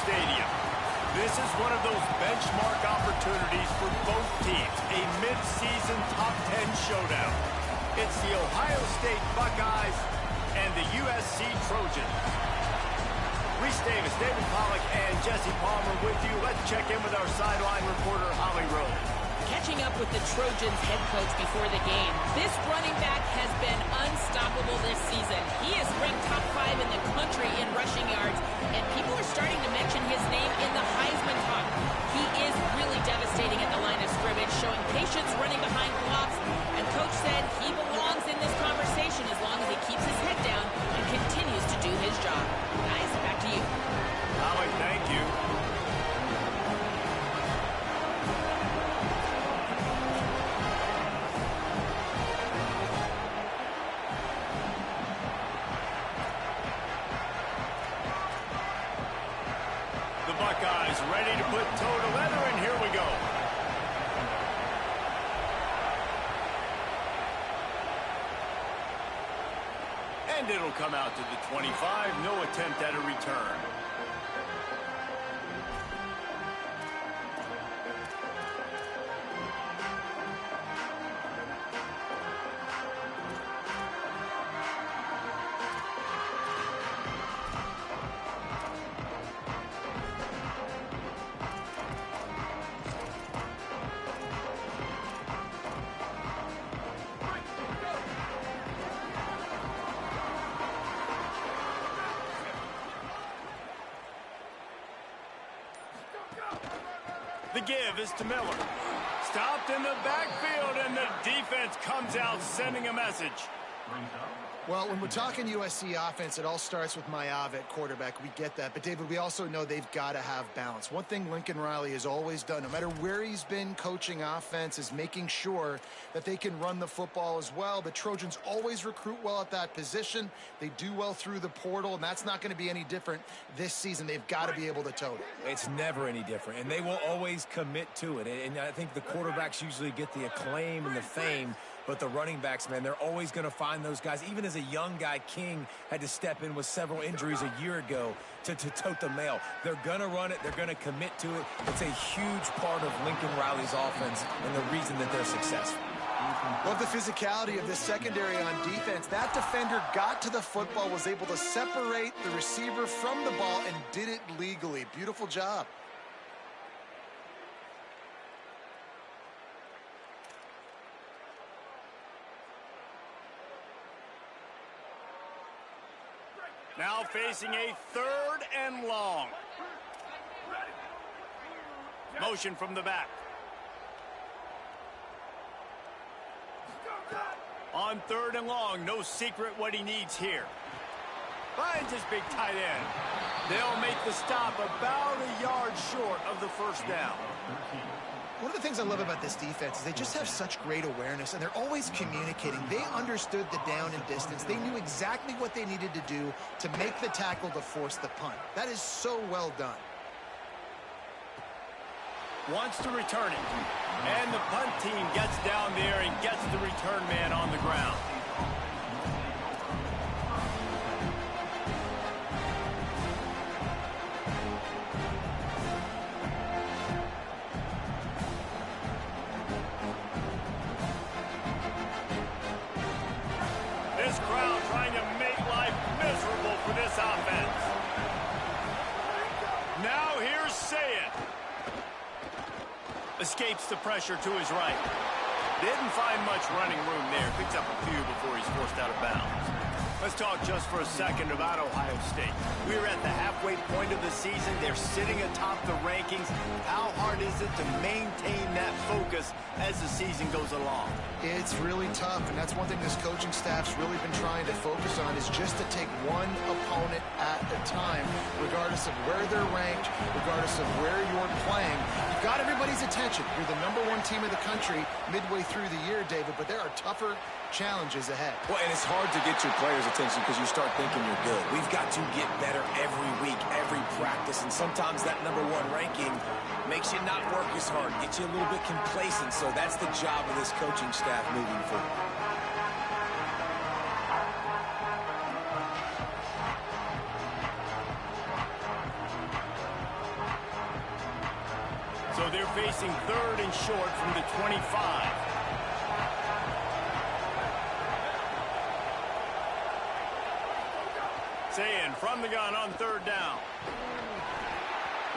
Stadium. This is one of those benchmark opportunities for both teams, a mid-season top 10 showdown. It's the Ohio State Buckeyes and the USC Trojans. Reese Davis, David Pollack, and Jesse Palmer with you. Let's check in with our sideline reporter, Holly Rose. Catching up with the Trojans head coach before the game, this running back has been unstoppable this season. He is ranked top 5 in the country in rushing yards, and people are starting to mention his name in the Heisman talk. He is really devastating at the line of scrimmage, showing patience running behind blocks, and coach said he belongs in this conversation as long as he keeps his head down and continues to do his job. Guys, back to you. Holly, thank you. The Buckeyes ready to put toe to leather, and here we go. And it'll come out to the 25. No attempt at a return. The give is to Miller. Stopped in the backfield, and the defense comes out sending a message. Well, when we're talking USC offense, it all starts with Mayav at quarterback. We get that. But, David, we also know they've got to have balance. One thing Lincoln Riley has always done, no matter where he's been coaching offense, is making sure that they can run the football as well. The Trojans always recruit well at that position. They do well through the portal, and that's not going to be any different this season. They've got to be able to tote it. It's never any different, and they will always commit to it. And I think the quarterbacks usually get the acclaim and the fame, but the running backs, man, they're always going to find those guys. Even as a young guy, King had to step in with several injuries a year ago to tote the mail. They're going to run it. They're going to commit to it. It's a huge part of Lincoln Riley's offense and the reason that they're successful. Love the physicality of this secondary on defense. That defender got to the football, was able to separate the receiver from the ball, and did it legally. Beautiful job. Now facing a 3rd and long. Motion from the back. On 3rd and long, no secret what he needs here. Finds his big tight end. They'll make the stop about a yard short of the first down. One of the things I love about this defense is they just have such great awareness, and they're always communicating. They understood the down and distance. They knew exactly what they needed to do to make the tackle to force the punt. That is so well done. Wants to return it. And the punt team gets down there and gets the return man on the ground. This crowd trying to make life miserable for this offense. Now here's Sayed. Escapes the pressure to his right. Didn't find much running room there. Picks up a few before he's forced out of bounds. Let's talk just for a second about Ohio State. We're at the halfway point of the season. They're sitting atop the rankings. How hard is it to maintain that focus as the season goes along? It's really tough, and that's one thing this coaching staff's really been trying to focus on, is just to take one opponent at a time, regardless of where they're ranked, regardless of where you're playing. You've got everybody's attention. You're the #1 team in the country midway through the year, David, but there are tougher challenges ahead. Well, and it's hard to get your players' attention because you start thinking you're good. We've got to get better every week, every practice, and sometimes that #1 ranking makes you not work as hard, gets you a little bit complacent, so that's the job of this coaching staff moving forward. facing 3rd and short from the 25. Saying from the gun on 3rd down.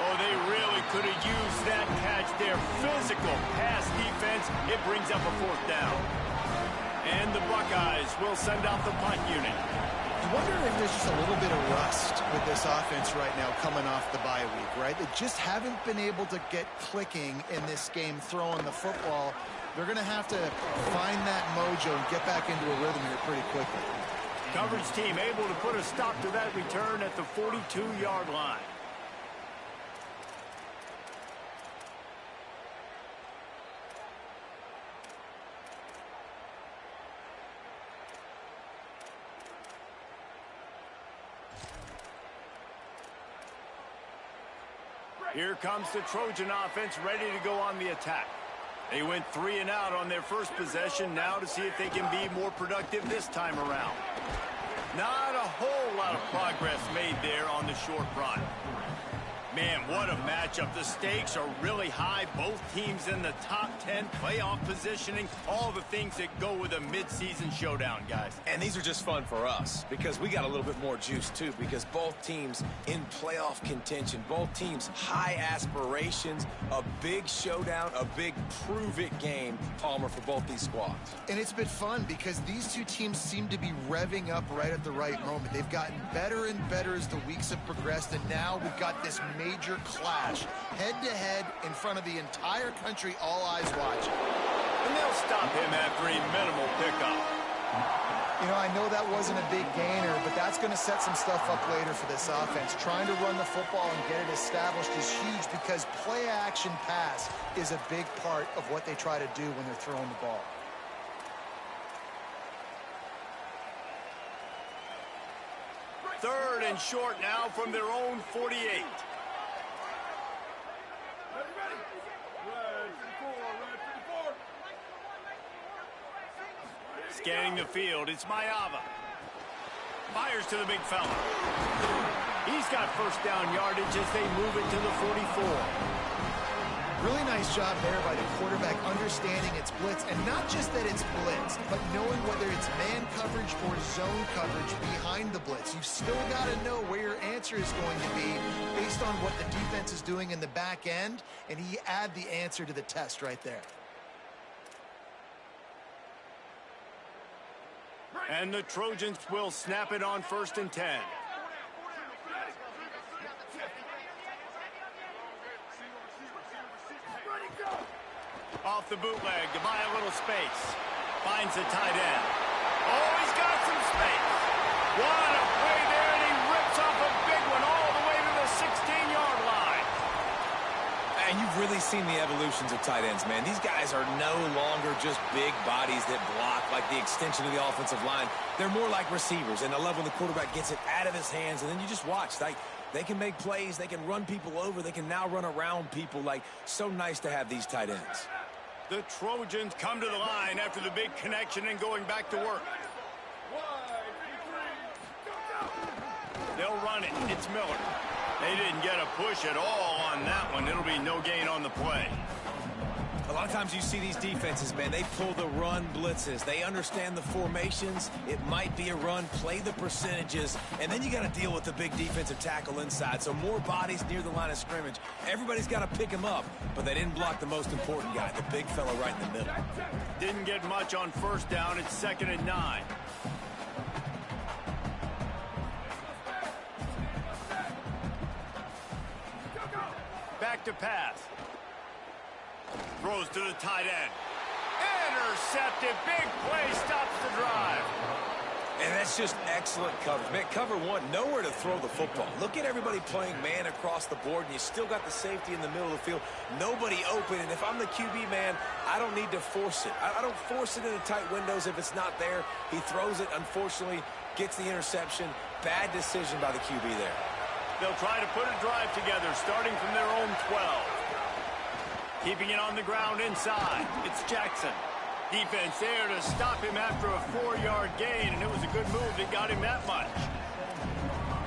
Oh, they really could have used that catch there. Physical pass defense. It brings up a 4th down. And the Buckeyes will send out the punt unit. I wonder if there's just a little bit of rust with this offense right now coming off the bye week, right? They just haven't been able to get clicking in this game throwing the football. They're going to have to find that mojo and get back into a rhythm here pretty quickly. Coverage team able to put a stop to that return at the 42-yard line. Here comes the Trojan offense ready to go on the attack. They went 3 and out on their first possession, now to see if they can be more productive this time around. Not a whole lot of progress made there on the short run. Man, what a matchup. The stakes are really high. Both teams in the top 10, playoff positioning, all the things that go with a midseason showdown, guys. And these are just fun for us because we got a little bit more juice, too, because both teams in playoff contention, both teams high aspirations, a big showdown, a big prove-it game, Palmer, for both these squads. And it's been fun because these two teams seem to be revving up right at the right moment. They've gotten better and better as the weeks have progressed, and now we've got this major clash, head-to-head in front of the entire country, all eyes watching. And they'll stop him after a minimal pickup. You know, I know that wasn't a big gainer, but that's going to set some stuff up later for this offense. Trying to run the football and get it established is huge because play-action pass is a big part of what they try to do when they're throwing the ball. Third and short now from their own 48. Scanning the field, it's Mayava. Fires to the big fella. He's got first down yardage as they move it to the 44. Really nice job there by the quarterback understanding it's blitz, and not just that it's blitz, but knowing whether it's man coverage or zone coverage behind the blitz. You've still got to know where your answer is going to be based on what the defense is doing in the back end, and he add the answer to the test right there. And the Trojans will snap it on 1st and 10. Off the bootleg to buy a little space. Finds the tight end. Oh, he's got some space. What a play there, and he rips off a big one all the way to the 16-yard line. And you've really seen the evolutions of tight ends, man. These guys are no longer just big bodies that block like the extension of the offensive line. They're more like receivers, and I love when the quarterback gets it out of his hands, and then you just watch. Like, they can make plays. They can run people over. They can now run around people. Like, so nice to have these tight ends. The Trojans come to the line after the big connection and going back to work. They'll run it. It's Miller. They didn't get a push at all on that one. It'll be no gain on the play. A lot of times you see these defenses, man, they pull the run blitzes. They understand the formations. It might be a run, play the percentages, and then you got to deal with the big defensive tackle inside. So more bodies near the line of scrimmage. Everybody's got to pick him up, but they didn't block the most important guy, the big fella right in the middle. Didn't get much on first down. It's 2nd and 9. Back to pass. Throws to the tight end. Intercepted. Big play. Stops the drive. And that's just excellent coverage. Man, cover one, nowhere to throw the football. Look at everybody playing man across the board, and you still got the safety in the middle of the field. Nobody open, and if I'm the QB, man, I don't need to force it. I don't force it into tight windows if it's not there. He throws it, unfortunately, gets the interception. Bad decision by the QB there. They'll try to put a drive together, starting from their own 12. Keeping it on the ground inside. It's Jackson. Defense there to stop him after a 4-yard gain, and it was a good move that got him that much.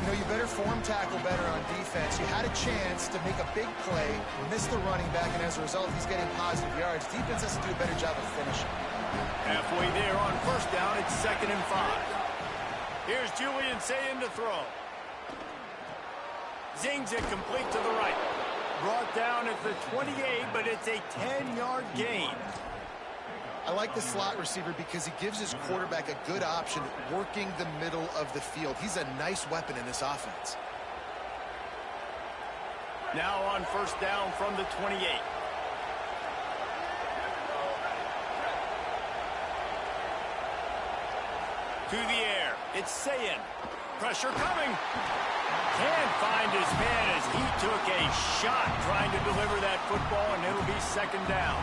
You know, you better form tackle better on defense. You had a chance to make a big play, missed the running back, and as a result, he's getting positive yards. Defense has to do a better job of finishing. Halfway there on first down, it's 2nd and 5. Here's Julian Sayin to throw. Zings it complete to the right. Brought down at the 28, but it's a 10-yard gain. I like the slot receiver because he gives his quarterback a good option working the middle of the field. He's a nice weapon in this offense. Now on first down from the 28. To the air. It's Sayin. Pressure coming. Can't find his man as he took a shot trying to deliver that football, and it'll be 2nd down.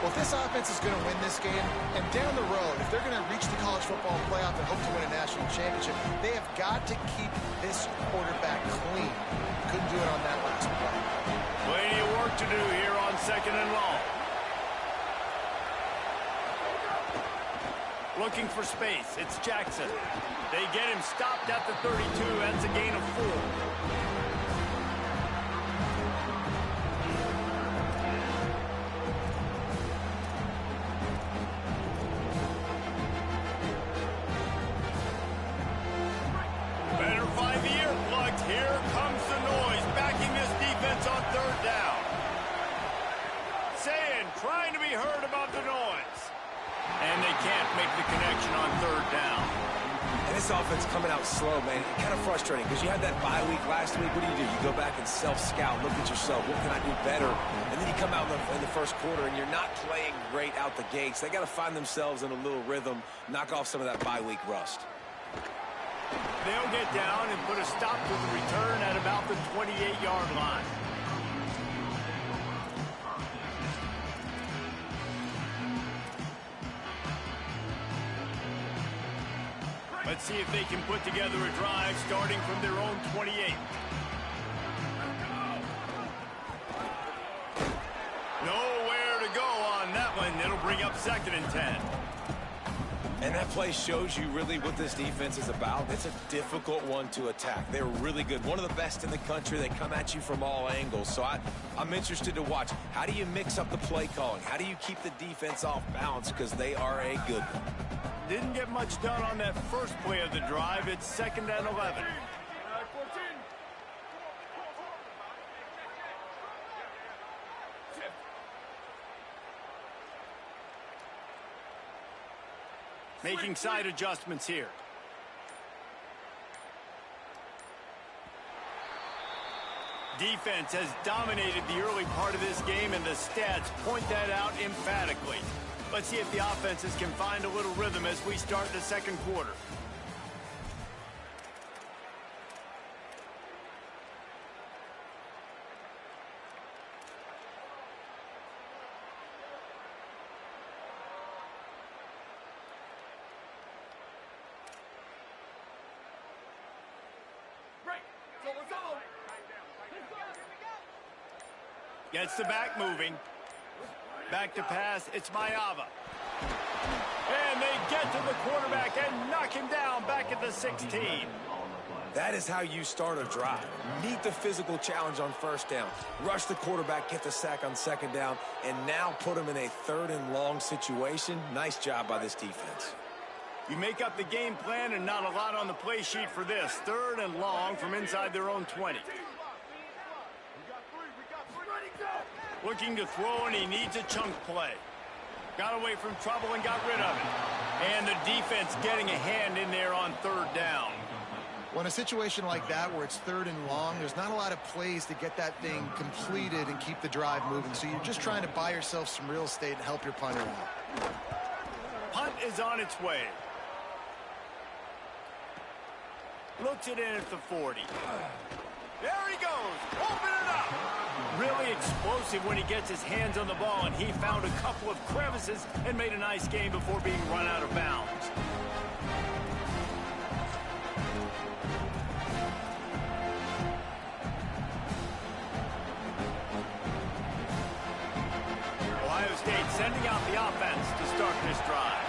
Well, if this offense is going to win this game, and down the road, if they're going to reach the college football playoff and hope to win a national championship, they have got to keep this quarterback clean. Couldn't do it on that last play. Plenty of work to do here on 2nd and long. Looking for space. It's Jackson. They get him stopped at the 32. That's a gain of 4. Better find the earplugs. Here comes the noise, backing this defense on 3rd down. Sayin trying to be heard about the noise. And they can't make the connection on 3rd down. And this offense coming out slow, man. Kind of frustrating because you had that bye week last week. What do? You go back and self-scout, look at yourself. What can I do better? And then you come out in the first quarter and you're not playing great out the gates. They got to find themselves in a little rhythm, knock off some of that bye week rust. They'll get down and put a stop to the return at about the 28-yard line. Let's see if they can put together a drive starting from their own 28. Nowhere to go on that one. It'll bring up 2nd and 10. And that play shows you really what this defense is about. It's a difficult one to attack. They're really good. One of the best in the country. They come at you from all angles. So I'm interested to watch. How do you mix up the play calling? How do you keep the defense off balance? Because they are a good one. Didn't get much done on that first play of the drive. It's 2nd and 11. Making side adjustments here. Defense has dominated the early part of this game, and the stats point that out emphatically. Let's see if the offenses can find a little rhythm as we start the 2nd quarter. Gets the back moving. Back to pass, it's Mayava. And they get to the quarterback and knock him down back at the 16. That is how you start a drive. Meet the physical challenge on first down. Rush the quarterback, get the sack on 2nd down, and now put him in a 3rd and long situation. Nice job by this defense. You make up the game plan and not a lot on the play sheet for this. 3rd and long from inside their own 20. Looking to throw, and he needs a chunk play. Got away from trouble and got rid of it. And the defense getting a hand in there on 3rd down. Well, in a situation like that where it's 3rd and long, there's not a lot of plays to get that thing completed and keep the drive moving. So you're just trying to buy yourself some real estate and help your punter out. Punt is on its way. Looks it in at the 40. There he goes. Open it up. Really explosive when he gets his hands on the ball, and he found a couple of crevices and made a nice game before being run out of bounds. Ohio State sending out the offense to start this drive.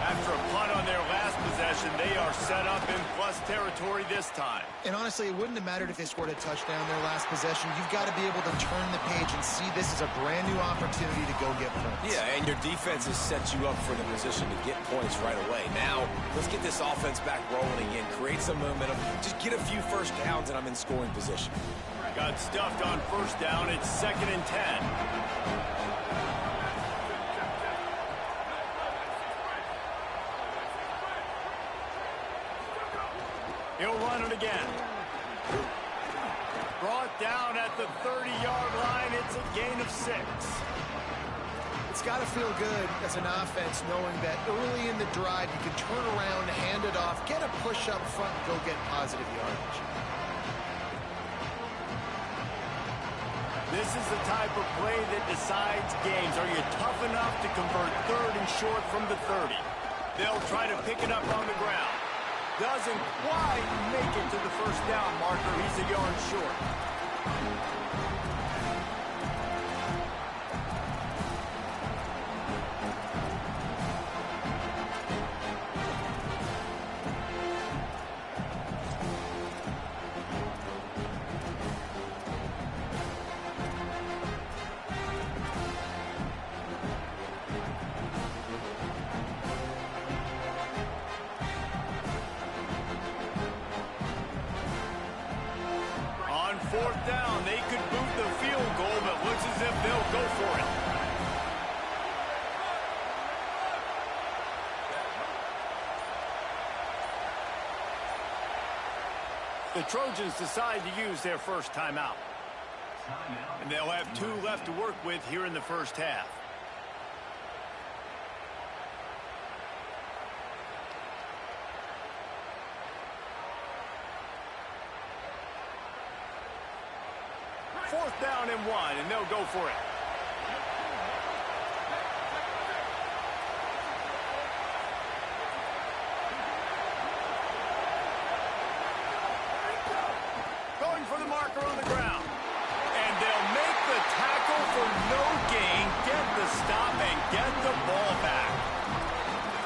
After a punt on their last possession, possession. They are set up in plus territory this time. And honestly, it wouldn't have mattered if they scored a touchdown their last possession. You've got to be able to turn the page and see this as a brand new opportunity to go get points. Yeah, and your defense has set you up for the position to get points right away. Now, let's get this offense back rolling again, create some momentum, just get a few first downs, and I'm in scoring position. Got stuffed on first down. It's 2nd and 10. He'll run it again. Brought down at the 30-yard line. It's a gain of 6. It's got to feel good as an offense knowing that early in the drive you can turn around, hand it off, get a push up front, and go get positive yardage. This is the type of play that decides games. Are you tough enough to convert 3rd and short from the 30? They'll try to pick it up on the ground. Doesn't quite make it to the first down marker. He's a yard short. Fourth down, they could boot the field goal, but looks as if they'll go for it. The Trojans decide to use their first timeout. And they'll have 2 left to work with here in the first half. Fourth down and 1, and they'll go for it. Going for the marker on the ground. And they'll make the tackle for no gain, get the stop, and get the ball back.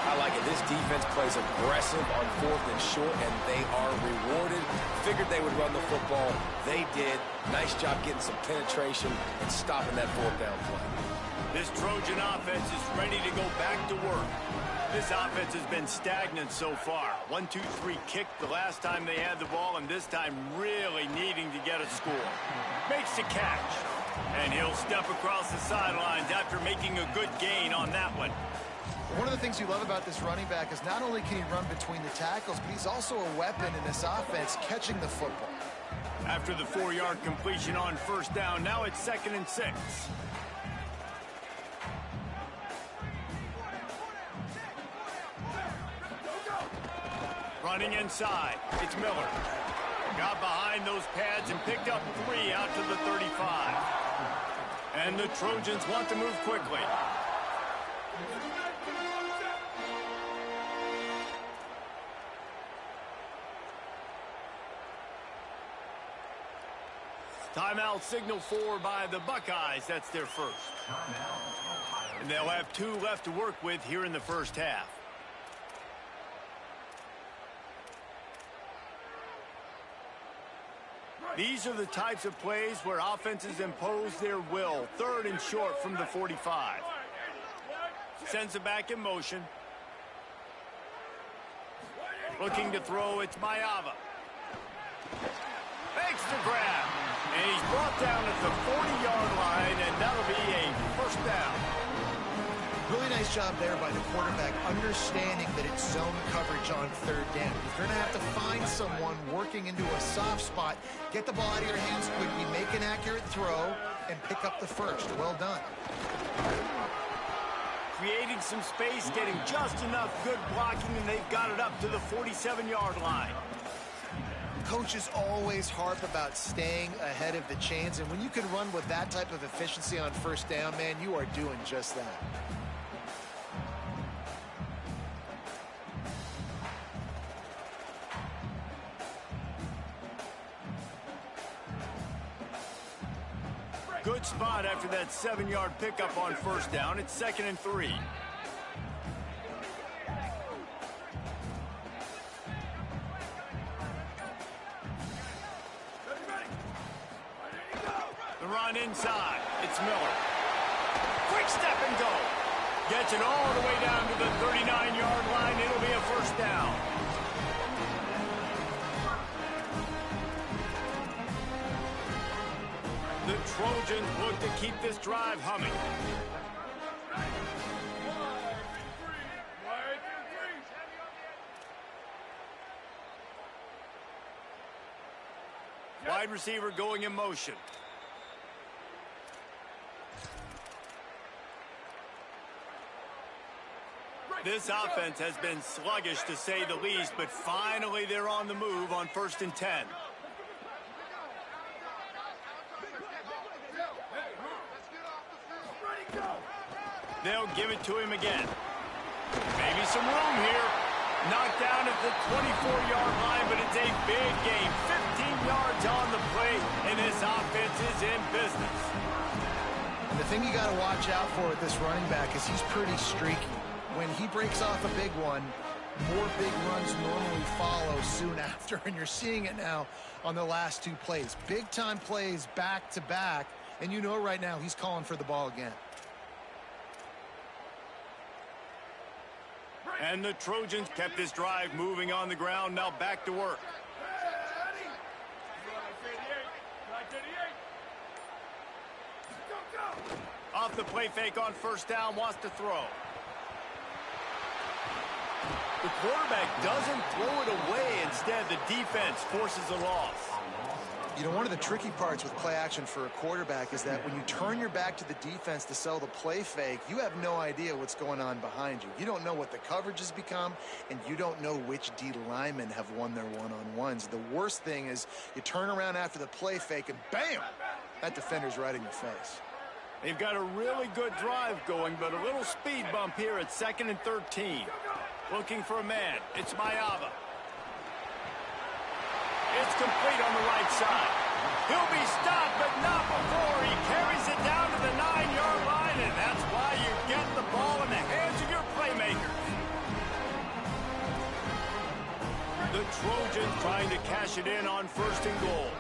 I like it. This defense plays aggressive on 4th and short, and they are rewarded. Figured they would run the football. They did. Nice job getting some penetration and stopping that 4th down play. This Trojan offense is ready to go back to work. This offense has been stagnant so far. 1-2-3 kick the last time they had the ball, and this time really needing to get a score. Makes the catch. And he'll step across the sidelines after making a good gain on that one. One of the things you love about this running back is not only can he run between the tackles, but he's also a weapon in this offense catching the football. After the 4-yard completion on first down, now it's 2nd and 6. Running inside, it's Miller. Got behind those pads and picked up 3 out to the 35. And the Trojans want to move quickly. Timeout signal for by the Buckeyes. That's their first. And they'll have 2 left to work with here in the first half. These are the types of plays where offenses impose their will. 3rd and short from the 45. Sends it back in motion. Looking to throw, it's Mayava. Makes the grab. And he's brought down at the 40-yard line, and that'll be a first down. Really nice job there by the quarterback, understanding that it's zone coverage on 3rd down. If you're going to have to find someone working into a soft spot, get the ball out of your hands quickly, make an accurate throw, and pick up the first. Well done. Creating some space, getting just enough good blocking, and they've got it up to the 47-yard line. Coaches always harp about staying ahead of the chains, and when you can run with that type of efficiency on first down, man, you are doing just that. Good spot after that 7-yard pickup on first down. It's 2nd and 3. run inside. It's Miller. Quick step and go. Gets it all the way down to the 39-yard line. It'll be a first down. The Trojans look to keep this drive humming. Wide receiver going in motion. This offense has been sluggish to say the least, but finally they're on the move on 1st and 10. They'll give it to him again. Maybe some room here. Knocked down at the 24-yard line, but it's a big game. 15 yards on the play, and this offense is in business. And the thing you got to watch out for with this running back is he's pretty streaky. When he breaks off a big one, more big runs normally follow soon after, and you're seeing it now on the last 2 plays. Big-time plays back-to-back, and you know right now he's calling for the ball again. And the Trojans kept this drive moving on the ground. Now back to work. Off the play fake on 1st down, wants to throw. The quarterback doesn't throw it away. Instead, the defense forces a loss. You know, one of the tricky parts with play action for a quarterback is that when you turn your back to the defense to sell the play fake, you have no idea what's going on behind you. You don't know what the coverage has become, and you don't know which D linemen have won their one-on-ones. The worst thing is you turn around after the play fake, and bam, that defender's right in your face. They've got a really good drive going, but a little speed bump here at 2nd and 13. Looking for a man. It's Mayava. It's complete on the right side. He'll be stopped, but not before he carries it down to the 9-yard line, and that's why you get the ball in the hands of your playmakers. The Trojans trying to cash it in on 1st and goal.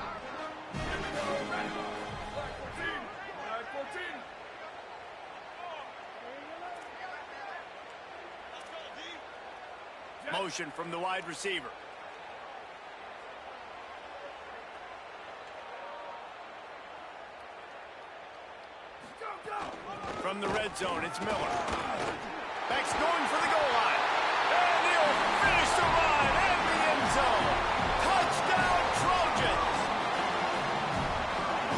Motion from the wide receiver. From the red zone, it's Miller. Back's going for the goal line. And he'll finish the run and the end zone. Touchdown, Trojans!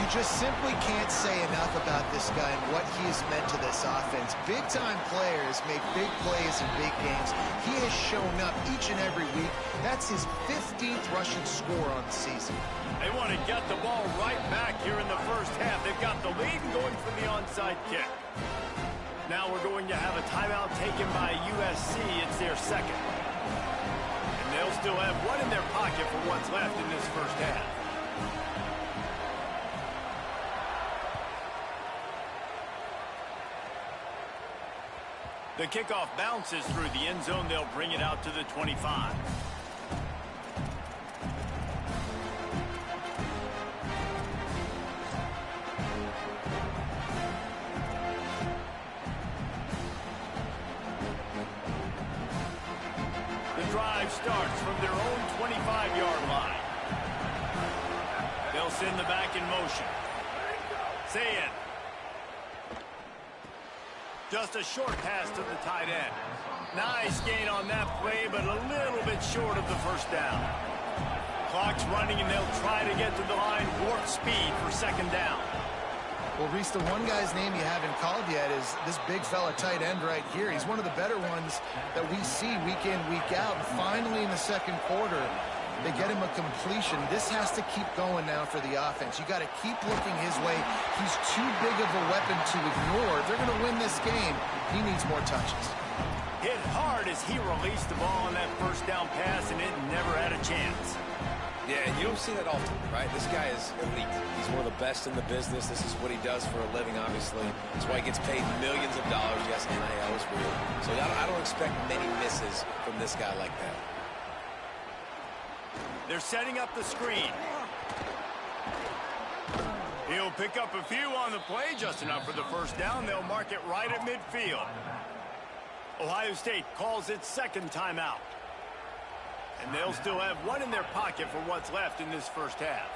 You just simply can't say enough about this guy and what he has meant to this offense. Big-time players make big plays in big games. He has shown up each and every week. That's his 15th rushing score on the season. They want to get the ball right back here in the first half. They've got the lead and going for the onside kick. Now we're going to have a timeout taken by USC. It's their second. And they'll still have one in their pocket for what's left in this first half. The kickoff bounces through the end zone. They'll bring it out to the 25. Starts from their own 25-yard line. They'll send the back in motion. Sayin. Just a short pass to the tight end. Nice gain on that play, but a little bit short of the first down. Clock's running, and they'll try to get to the line warp speed for 2nd down. Well, Reese, the one guy's name you haven't called yet is this big fella tight end right here. He's one of the better ones that we see week in, week out. And finally, in the 2nd quarter, they get him a completion. This has to keep going now for the offense. You got to keep looking his way. He's too big of a weapon to ignore. If they're going to win this game, he needs more touches. Hit hard as he released the ball on that first down pass, and it never had a chance. Yeah, and you don't see that often, right? This guy is elite. He's one of the best in the business. This is what he does for a living, obviously. That's why he gets paid millions of dollars. Yes, NIL is real. So I don't expect many misses from this guy like that. They're setting up the screen. He'll They'll pick up a few on the play, just enough for the first down. They'll mark it right at midfield. Ohio State calls its second timeout. And they'll still have one in their pocket for what's left in this first half.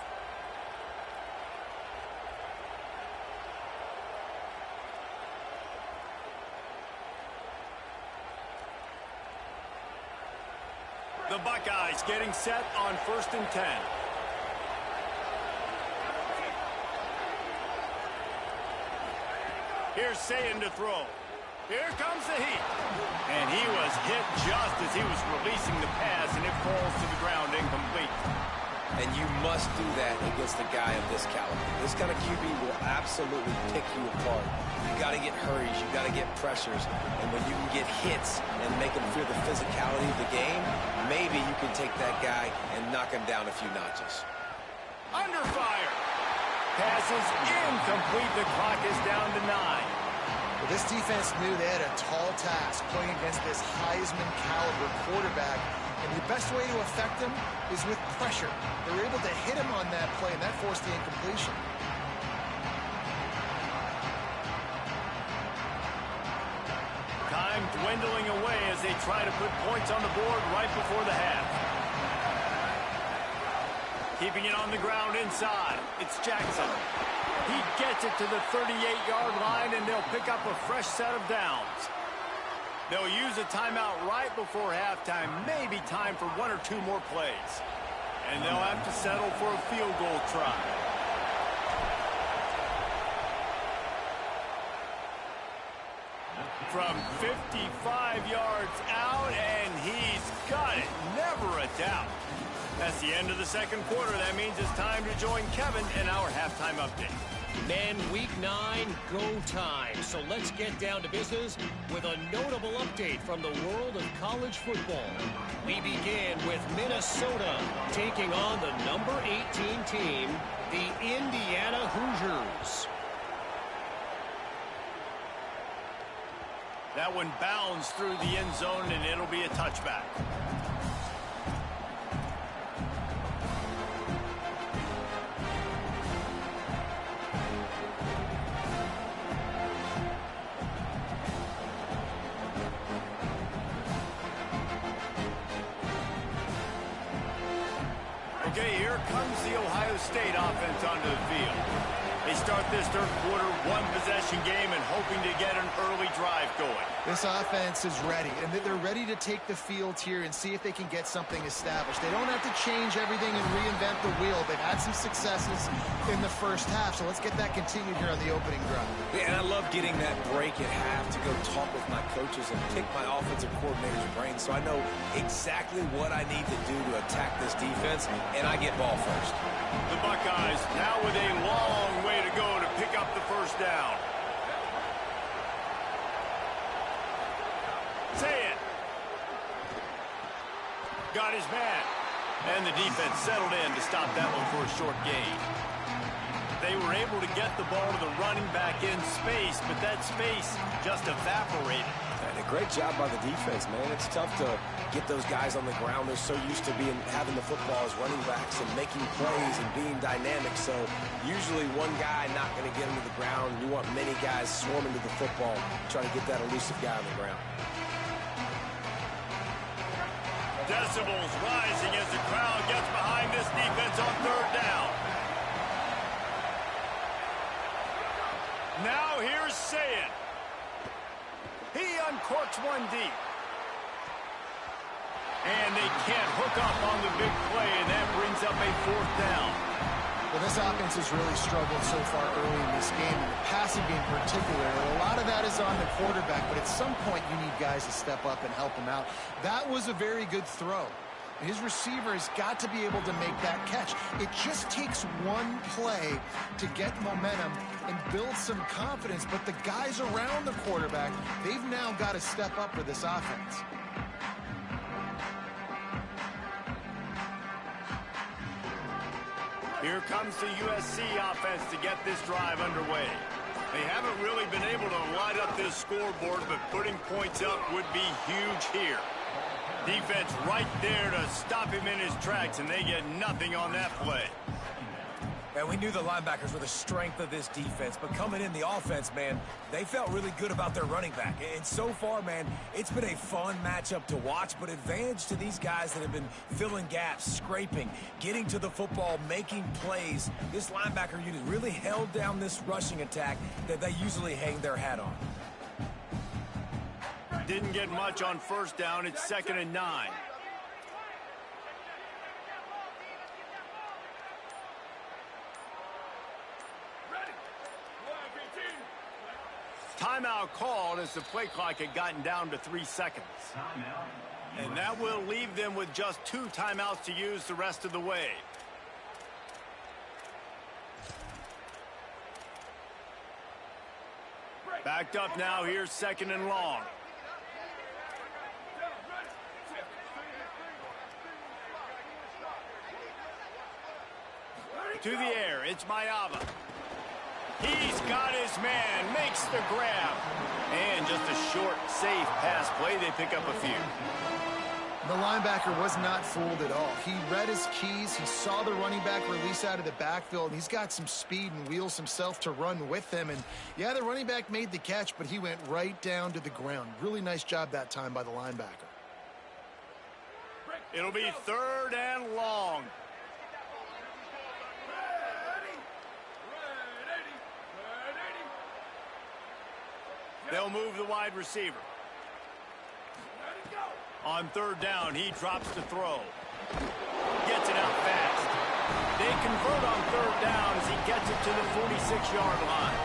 The Buckeyes getting set on 1st and 10. Here's Sayin to throw. Here comes the heat. And he was hit just as he was releasing the pass, and it falls to the ground incomplete. And you must do that against a guy of this caliber. This kind of QB will absolutely pick you apart. You got to get hurries. You got to get pressures. And when you can get hits and make him feel the physicality of the game, maybe you can take that guy and knock him down a few notches. Under fire. Passes incomplete. The clock is down to 9. Well, this defense knew they had a tall task playing against this Heisman caliber quarterback. And the best way to affect him is with pressure. They were able to hit him on that play, and that forced the incompletion. Time dwindling away as they try to put points on the board right before the half. Keeping it on the ground inside. It's Jackson. He gets it to the 38-yard line, and they'll pick up a fresh set of downs. They'll use a timeout right before halftime, maybe time for 1 or 2 more plays. And they'll have to settle for a field goal try. From 55 yards out, and he's got it. Never a doubt. That's the end of the second quarter. That means it's time to join Kevin in our halftime update. Men, week 9, go time. So let's get down to business with a notable update from the world of college football. We begin with Minnesota taking on the number 18 team, the Indiana Hoosiers. That one bounds through the end zone, and it'll be a touchback. Okay, here comes the Ohio State offense onto the field. They start this third quarter, one-possession game, and hoping to get an early drive going. This offense is ready, and they're ready to take the field here and see if they can get something established. They don't have to change everything and reinvent the wheel. They've had some successes in the first half, so let's get that continued here on the opening drive. Yeah, and I love getting that break at half to go talk with my coaches and pick my offensive coordinator's brain so I know exactly what I need to do to attack this defense, and I get ball first. The Buckeyes now with a long way to go to pick up the first down. Say it. Got his man. And the defense settled in to stop that one for a short gain. They were able to get the ball to the running back in space, but that space just evaporated. And a great job by the defense, man. It's tough to get those guys on the ground. They're so used to having the football as running backs and making plays and being dynamic. So usually one guy not going to get him to the ground. You want many guys swarming to the football, trying to get that elusive guy on the ground. Decibels rising as the crowd gets behind this defense on third down. Now here's Sayin. He uncorks one deep. And they can't hook up on the big play, and that brings up a fourth down. Well, this offense has really struggled so far early in this game, and the passing game particularly. A lot of that is on the quarterback, but at some point you need guys to step up and help him out. That was a very good throw. His receiver has got to be able to make that catch. It just takes one play to get momentum and build some confidence, but the guys around the quarterback, they've now got to step up for this offense. Here comes the USC offense to get this drive underway. They haven't really been able to light up this scoreboard, but putting points up would be huge here. Defense right there to stop him in his tracks, and they get nothing on that play. And we knew the linebackers were the strength of this defense, but coming in the offense, man, they felt really good about their running back. And so far, man, it's been a fun matchup to watch, but advantage to these guys that have been filling gaps, scraping, getting to the football, making plays. This linebacker unit really held down this rushing attack that they usually hang their hat on. Didn't get much on first down. It's 2nd and 9. Timeout called as the play clock had gotten down to 3 seconds. And that will leave them with just 2 timeouts to use the rest of the way. Backed up now. Here's 2nd and long. To the air. It's Mayava. He's got his man, makes the grab. And just a short, safe pass play. They pick up a few. The linebacker was not fooled at all. He read his keys. He saw the running back release out of the backfield, and he's got some speed and wheels himself to run with him. And, yeah, the running back made the catch, but he went right down to the ground. Really nice job that time by the linebacker. It'll be 3rd and long. They'll move the wide receiver. On 3rd down, he drops to throw. Gets it out fast. They convert on 3rd down as he gets it to the 46-yard line.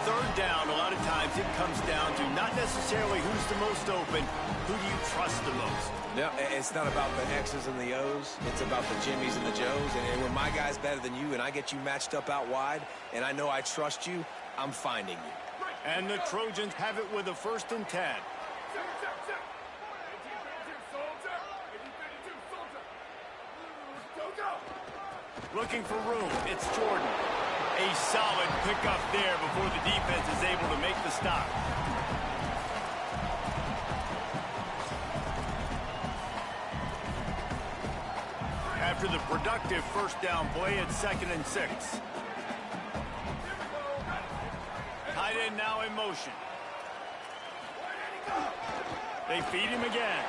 3rd down, a lot of times it comes down to not necessarily who's the most open, who do you trust the most? No, it's not about the X's and the O's. It's about the Jimmys and the Joes. And when my guy's better than you and I get you matched up out wide and I know I trust you, I'm finding you. And the Trojans have it with a 1st and 10. Looking for room. It's Jordan. A solid pickup there before the defense is able to make the stop. After the productive 1st down play, it's 2nd and 6. Tight end now in motion. They feed him again.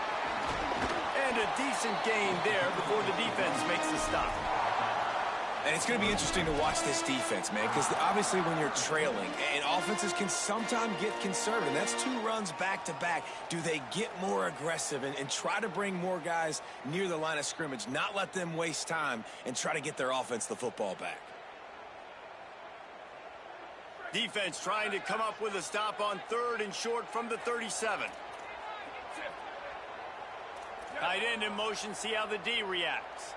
And a decent gain there before the defense makes the stop. And it's going to be interesting to watch this defense, man, because obviously when you're trailing, and offenses can sometimes get conservative. That's 2 runs back-to-back. Do they get more aggressive and try to bring more guys near the line of scrimmage, not let them waste time, and try to get their offense the football back? Defense trying to come up with a stop on 3rd and short from the 37. Tight end in motion, see how the D reacts.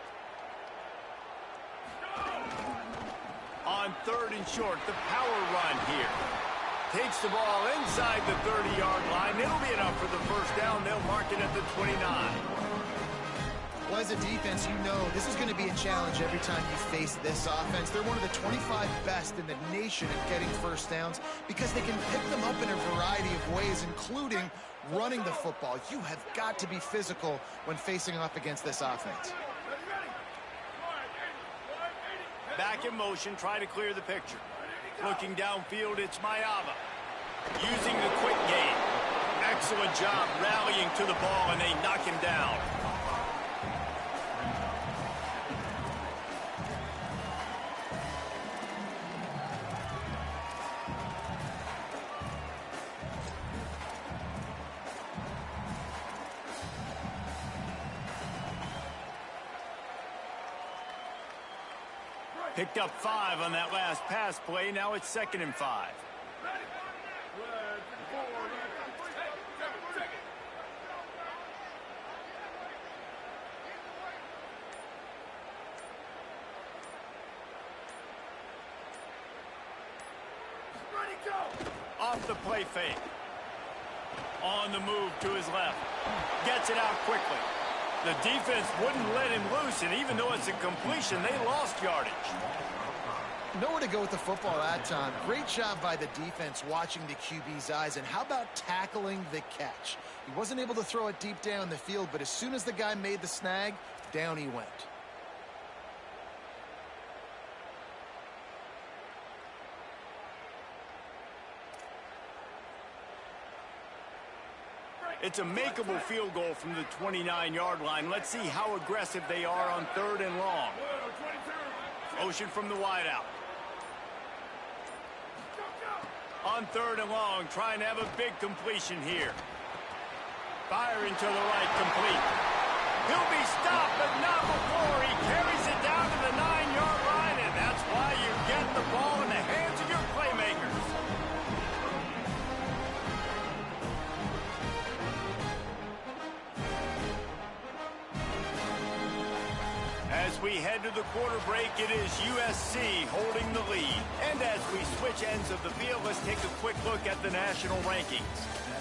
On 3rd and short, the power run here. Takes the ball inside the 30-yard line. It'll be enough for the 1st down. They'll mark it at the 29. Well, as a defense, you know this is going to be a challenge every time you face this offense. They're one of the 25 best in the nation at getting 1st downs because they can pick them up in a variety of ways, including running the football. You have got to be physical when facing off against this offense. Back in motion, try to clear the picture. Looking downfield, it's Mayava. Using the quick game. Excellent job rallying to the ball, and they knock him down. Picked up 5 on that last pass play. Now it's 2nd and 5. Off the play fake. On the move to his left. Gets it out quickly. The defense wouldn't let him loose, and even though it's a completion, they lost yardage. Nowhere to go with the football that time. Great job by the defense watching the QB's eyes, and how about tackling the catch? He wasn't able to throw it deep down the field, but as soon as the guy made the snag, down he went. It's a makeable field goal from the 29-yard line. Let's see how aggressive they are on 3rd and long. Motion from the wideout. On 3rd and long, trying to have a big completion here. Firing to the right, complete. He'll be stopped, but not before he carries it down to the 9-yard line, and that's why you get the ball in the hands of your playmakers. As we head to the quarter break, it is USC holding the lead. And as we switch ends of the field, let's take a quick look at the national rankings.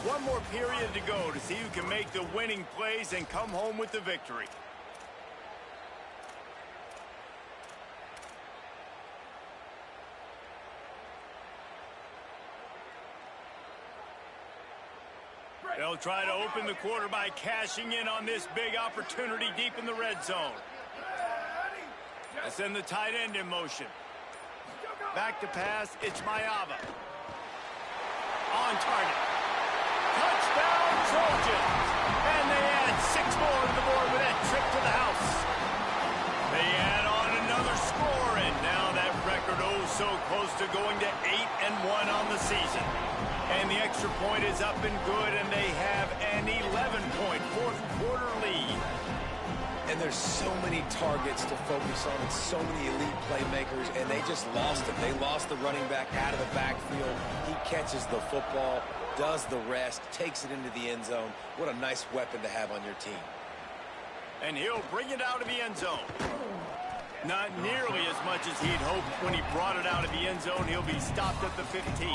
One more period to go to see who can make the winning plays and come home with the victory. They'll try to open the quarter by cashing in on this big opportunity deep in the red zone. They send the tight end in motion. Back to pass, it's Mayava. On target. Touchdown, Trojans! And they add 6 more to the board with that trip to the house. They add on another score, and now that record so close to going to 8-1 on the season. And the extra point is up and good, and they have an 11-point fourth quarter lead. And there's so many targets to focus on and so many elite playmakers, and they just lost him. They lost the running back out of the backfield. He catches the football, does the rest, takes it into the end zone. What a nice weapon to have on your team. And he'll bring it out of the end zone. Not nearly as much as he'd hoped when he brought it out of the end zone. He'll be stopped at the 15.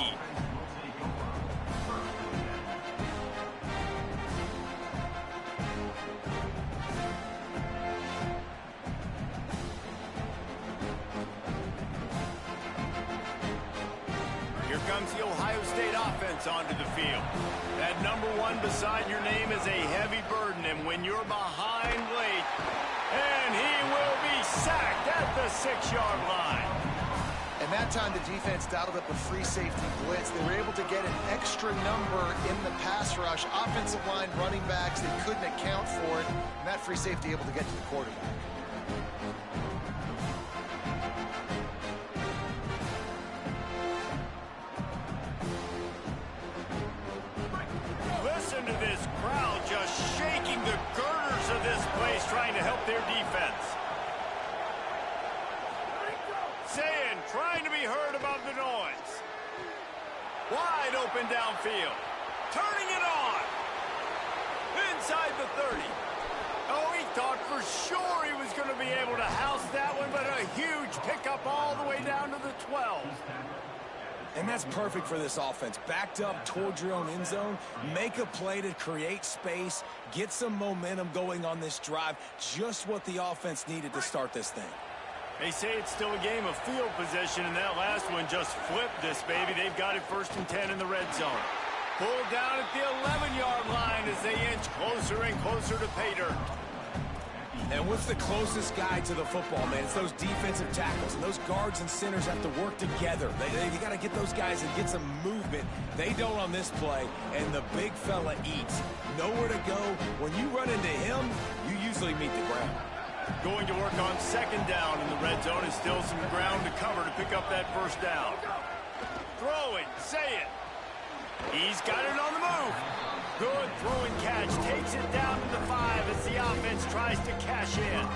Comes the Ohio State offense onto the field. That number 1 beside your name is a heavy burden, and when you're behind late, and he will be sacked at the 6-yard line. And that time the defense dialed up a free safety blitz. They were able to get an extra number in the pass rush. Offensive line, running backs, they couldn't account for it, and that free safety able to get to the quarterback. Listen to this crowd just shaking the girders of this place, trying to help their defense. Saying, trying to be heard above the noise. Wide open downfield. Turning it on. Inside the 30. Oh, he thought for sure he was going to be able to house that one, but a huge pickup all the way down to the 12. And that's perfect for this offense. Backed up towards your own end zone, make a play to create space, get some momentum going on this drive. Just what the offense needed to start this thing. They say it's still a game of field position, and that last one just flipped this baby. They've got it 1st and 10 in the red zone. Pulled down at the 11-yard line as they inch closer and closer to pay dirt. And what's the closest guy to the football, man? It's those defensive tackles, and those guards and centers have to work together. They got to get those guys and get some movement. They don't on this play, and the big fella eats. Nowhere to go. When you run into him, you usually meet the ground. Going to work on 2nd down in the red zone, and still some ground to cover to pick up that 1st down. Throwing, say it. He's got it on the move. Good throwing catch, takes it down to the 5 as the offense tries to cash in.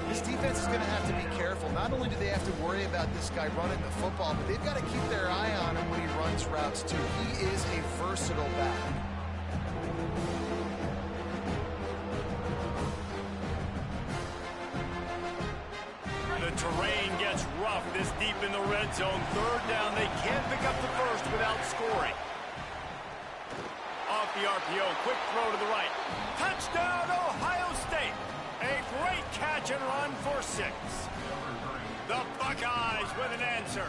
This defense is going to have to be careful. Not only do they have to worry about this guy running the football, but they've got to keep their eye on him when he runs routes too. He is a versatile back. The terrain gets rough this deep in the red zone. 3rd down, they can't pick up the 1st without scoring. Off the RPO, quick throw to the right. Touchdown, Ohio State. A great catch and run for 6. The Buckeyes with an answer.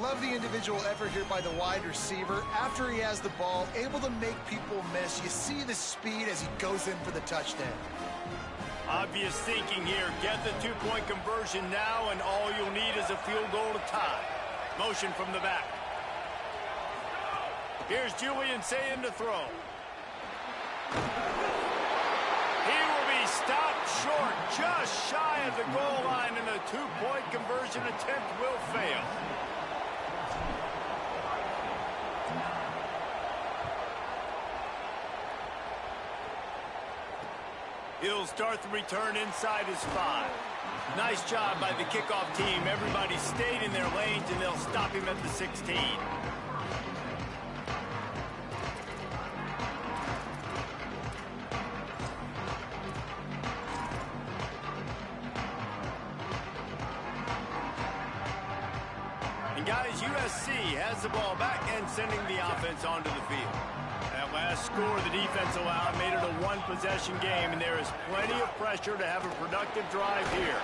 Love the individual effort here by the wide receiver. After he has the ball, able to make people miss. You see the speed as he goes in for the touchdown. Obvious thinking here. Get the 2-point conversion now, and all you'll need is a field goal to tie. Motion from the back. Here's Julian Sayin to throw. He will be stopped short, just shy of the goal line, and the two-point conversion attempt will fail. He'll start the return inside his 5. Nice job by the kickoff team. Everybody stayed in their lanes, and they'll stop him at the 16. And guys, USC has the ball back and sending the offense onto the field. That last score the defense allowed made it a one-possession game, and there is plenty of pressure to have a productive drive here.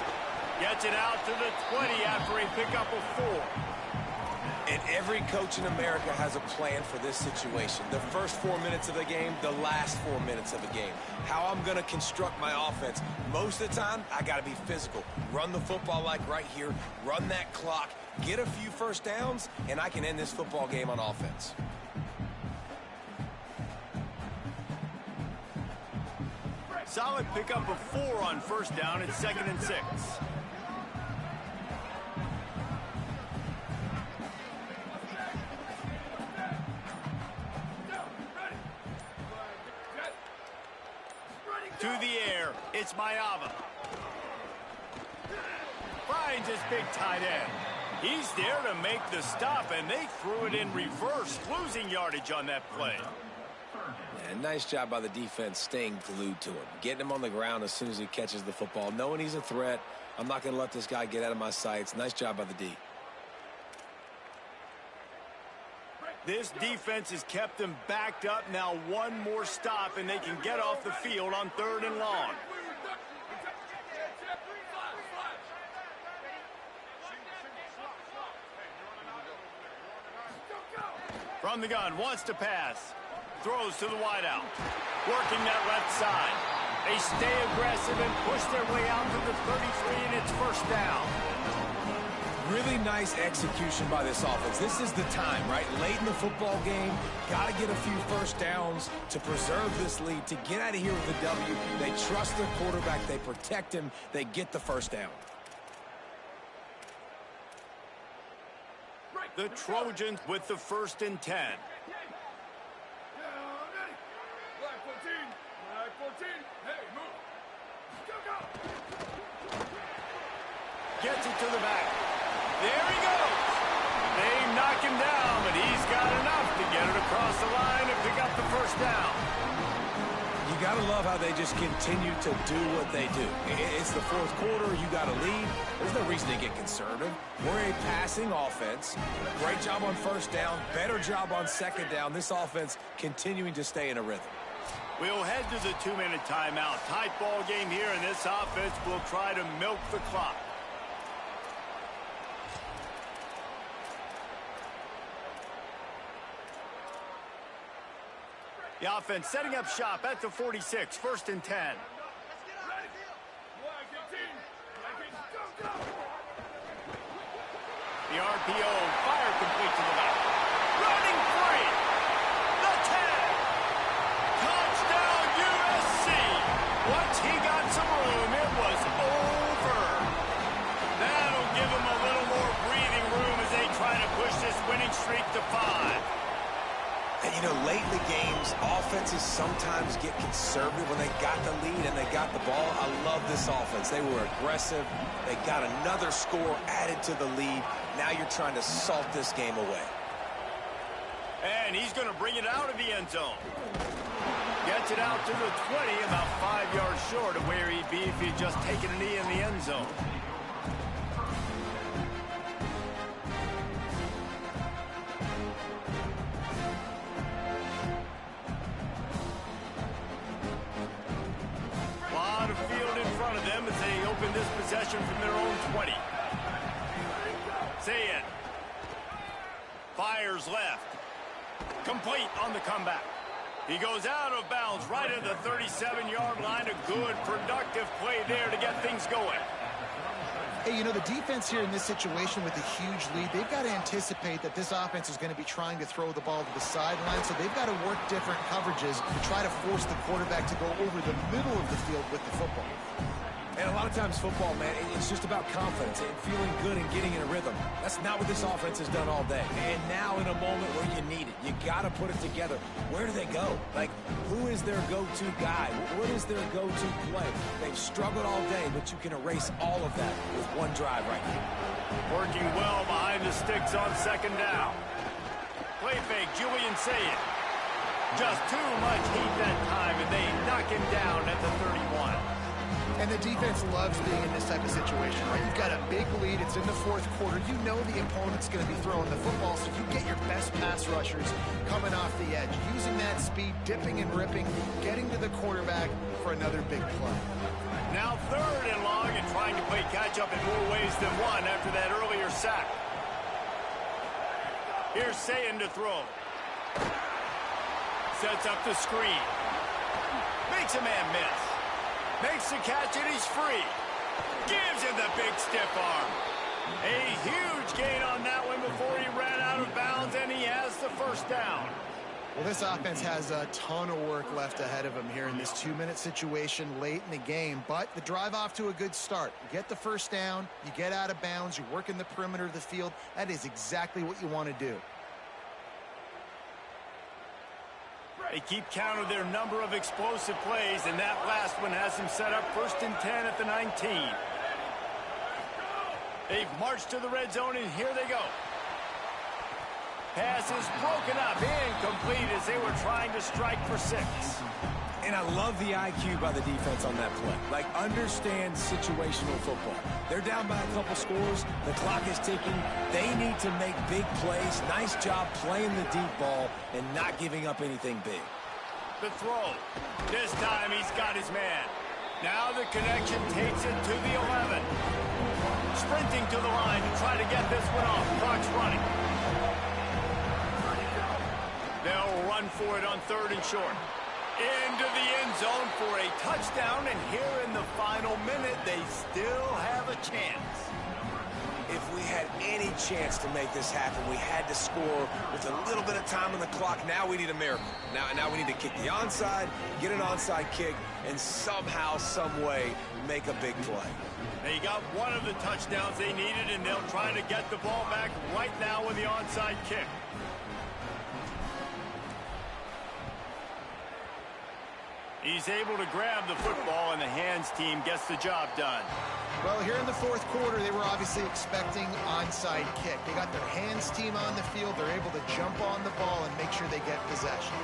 Gets it out to the 20 after a pickup of 4. And every coach in America has a plan for this situation. The first 4 minutes of the game, the last 4 minutes of the game. How I'm going to construct my offense. Most of the time, I got to be physical. Run the football like right here. Run that clock. Get a few first downs, and I can end this football game on offense. Solid pickup of 4 on first down. It's 2nd and 6. To the air, it's Mayava. Finds his big tight end. He's there to make the stop, and they threw it in reverse, losing yardage on that play. And nice job by the defense staying glued to him. Getting him on the ground as soon as he catches the football. Knowing he's a threat, I'm not going to let this guy get out of my sights. Nice job by the D. This defense has kept them backed up. Now one more stop, and they can get off the field on 3rd and long. From the gun, wants to pass. Throws to the wideout. Working that left side. They stay aggressive and push their way out to the 33, and it's first down. Really nice execution by this offense. This is the time, right? Late in the football game, got to get a few first downs to preserve this lead, to get out of here with a W. They trust their quarterback. They protect him. They get the first down. The Trojans with the 1st and 10. Gets it to the back. There he goes. They knock him down, but he's got enough to get it across the line and pick up the first down. You got to love how they just continue to do what they do. It's the 4th quarter. You got a lead. There's no reason to get conservative. We're a passing offense. Great job on first down. Better job on 2nd down. This offense continuing to stay in a rhythm. We'll head to the 2-minute timeout. Tight ball game here, and this offense will try to milk the clock. The offense setting up shop at the 46, 1st and 10. The RPO, fire complete to the left. Running free. The 10. Touchdown USC. Once he got some room, it was over. That'll give him a little more breathing room as they try to push this winning streak to 5. And, you know, late in the games, offenses sometimes get conservative when they got the lead and they got the ball. I love this offense. They were aggressive. They got another score added to the lead. Now you're trying to salt this game away. And he's going to bring it out of the end zone. Gets it out to the 20, about 5 yards short of where he'd be if he'd just taken a knee in the end zone. This possession from their own 20. Say it. Fires left. Complete on the comeback. He goes out of bounds right at the 37-yard line. A good, productive play there to get things going. Hey, you know, the defense here in this situation with a huge lead, they've got to anticipate that this offense is going to be trying to throw the ball to the sideline, so they've got to work different coverages to try to force the quarterback to go over the middle of the field with the football. And a lot of times football, man, it's just about confidence and feeling good and getting in a rhythm. That's not what this offense has done all day. And now in a moment where you need it, you got to put it together. Where do they go? Like, who is their go-to guy? What is their go-to play? They've struggled all day, but you can erase all of that with one drive right here. Working well behind the sticks on second down. Play fake, Julian Sayed. Just too much heat that time, and they knock him down at the 31. And the defense loves being in this type of situation, right? You've got a big lead. It's in the fourth quarter. You know the opponent's going to be throwing the football, so you get your best pass rushers coming off the edge, using that speed, dipping and ripping, getting to the quarterback for another big play. Now third and long and trying to play catch-up in more ways than one after that earlier sack. Here's Sayin to throw. Sets up the screen. Makes a man miss. Makes the catch, and he's free. Gives him the big stiff arm. A huge gain on that one before he ran out of bounds, and he has the first down. Well, this offense has a ton of work left ahead of them here in this 2-minute situation late in the game, but the drive off to a good start. You get the first down, you get out of bounds, you work in the perimeter of the field. That is exactly what you want to do. They keep count of their number of explosive plays, and that last one has them set up 1st and 10 at the 19. They've marched to the red zone, and here they go. Pass is broken up, incomplete as they were trying to strike for 6. And I love the IQ by the defense on that play. Like, understand situational football. They're down by a couple scores. The clock is ticking. They need to make big plays. Nice job playing the deep ball and not giving up anything big. The throw. This time he's got his man. Now the connection takes it to the 11. Sprinting to the line to try to get this one off. Clock's running. They'll run for it on 3rd and short. Into the end zone for a touchdown, and here in the final minute, they still have a chance. If we had any chance to make this happen, we had to score with a little bit of time on the clock. Now we need a miracle. Now we need to kick the onside, get an onside kick, and somehow, some way, make a big play. They got one of the touchdowns they needed, and they'll try to get the ball back right now with the onside kick. He's able to grab the football, and the hands team gets the job done. Well, here in the fourth quarter, they were obviously expecting onside kick. They got their hands team on the field. They're able to jump on the ball and make sure they get possession.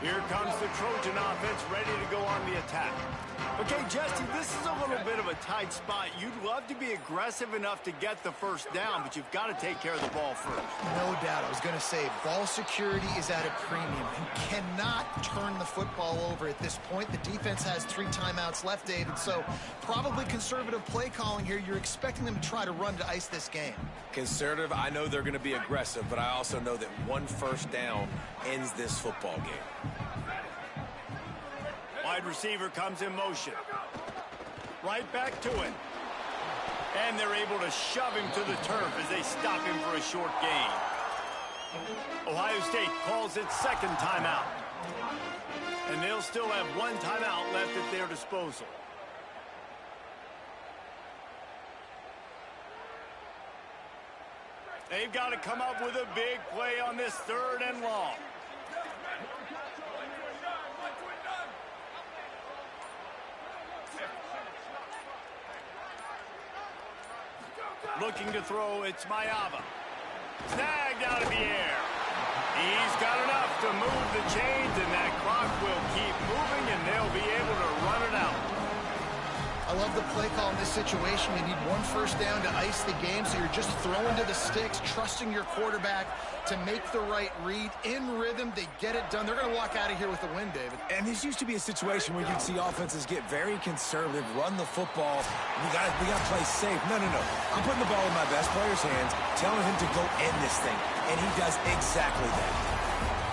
Here comes the Trojan offense ready to go on the attack. Okay, Jesse, this is a little bit of a tight spot. You'd love to be aggressive enough to get the first down, but you've got to take care of the ball first. No doubt. I was going to say, ball security is at a premium. You cannot turn the football over at this point. The defense has 3 timeouts left, David, so probably conservative play calling here. You're expecting them to try to run to ice this game. Conservative, I know they're going to be aggressive, but I also know that one first down ends this football game. Wide receiver comes in motion. Right back to it. And they're able to shove him to the turf as they stop him for a short gain. Ohio State calls its second timeout. And they'll still have 1 timeout left at their disposal. They've got to come up with a big play on this 3rd and long. Looking to throw, it's Mayava. Snagged out of the air. He's got enough to move the chains, and that clock will keep moving, and they'll be able to run it out. I love the play call in this situation. You need 1 first down to ice the game, so you're just throwing to the sticks, trusting your quarterback to make the right read. In rhythm, they get it done. They're going to walk out of here with a win, David. And this used to be a situation where you'd see offenses get very conservative, run the football. We got to play safe. No. I'm putting the ball in my best player's hands, telling him to go end this thing. And he does exactly that.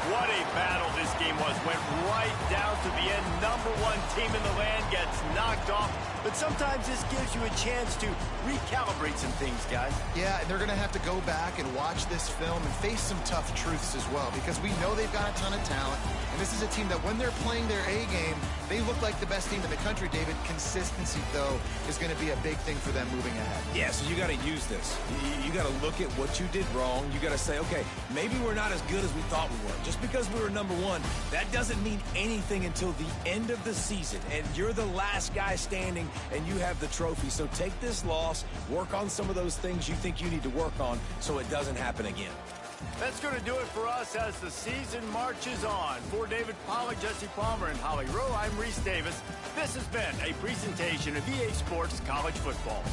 What a battle this game was. Went right down to the end. #1 team in the land gets knocked off. But sometimes this gives you a chance to recalibrate some things, guys. Yeah, and they're going to have to go back and watch this film and face some tough truths as well, because we know they've got a ton of talent. And this is a team that when they're playing their A game, they look like the best team in the country, David. Consistency, though, is going to be a big thing for them moving ahead. Yeah, so you got to use this. You got to look at what you did wrong. You got to say, okay, maybe we're not as good as we thought we were. Just because we were #1, that doesn't mean anything until the end of the season. And you're the last guy standing, and you have the trophy. So take this loss, work on some of those things you think you need to work on so it doesn't happen again. That's going to do it for us as the season marches on. For David Pollack, Jesse Palmer, and Holly Rowe, I'm Reese Davis. This has been a presentation of EA Sports College Football.